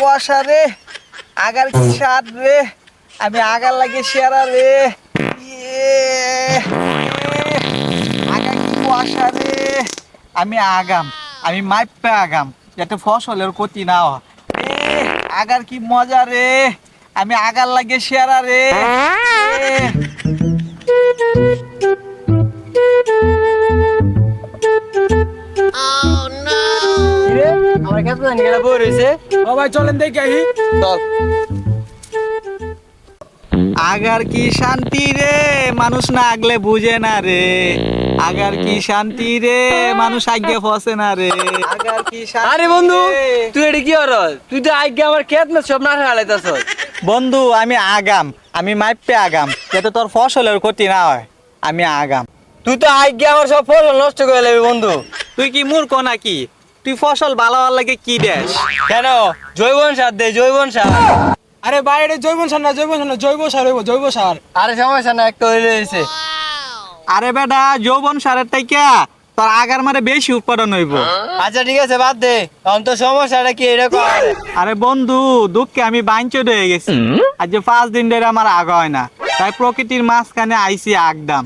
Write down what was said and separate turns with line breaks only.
কুয়াশা রে, আগার কি স্বাদ রে, আমি আগার লাগে সেরা রে। ইয়ে, আগা কি কুয়াশা রে, আমি আগাম, আমি মাইপে আগাম যাতে ফসলের ক্ষতি না হয়। আগার কি মজা রে, আমি আগার লাগে সেরা রে।
কিরে আমার ক্ষেত জানি গেলা বই রইছে।
ও ভাই চলেন দেখি আহি।
চল।
আগার কি শান্তি রে, মানুষ না আগলে বুঝে না রে। আগার কি শান্তি রে, মানুষ আগে ফসে না রে। আগার কি শান্তি
আরে বন্ধু
রে।
তুই এটি কি হর? তুই তো আগে আমার ক্ষেত না সব না হালাইতাছ।
বন্ধু আমি আগাম, আমি মাইপে আগাম যাতে তোর ফসলের ক্ষতি না হয়। আমি আগাম।
তুই তো আগে আমার সব ফসল নষ্ট করে লাগবি বন্ধু।
তুই কি মূর্খ নাকি? তুই ফসল ভালো হওয়ার লাগে কি দেশ?
কেন? জৈবন সার দে, জৈবন সার।
আরে ভাই এটা জৈব সার না, জৈব সার না, জৈব সার হইব, জৈব সার।
আরে সমস্যা না, একটা হইলে হইছে।
আরে বেটা যৌবন সারের টাইকা তোর আগার মারে বেশি উৎপাদন হইব।
আচ্ছা ঠিক আছে বাদ দে, এখন তো সমস্যাটা কি এরকম?
আরে বন্ধু দুঃখে আমি বাঞ্চদ হয়ে গেছি। আজ যে 5 দিন ধরে আমার আগা হয় না, তাই প্রকৃতির মাঝখানে আইছি আগদাম।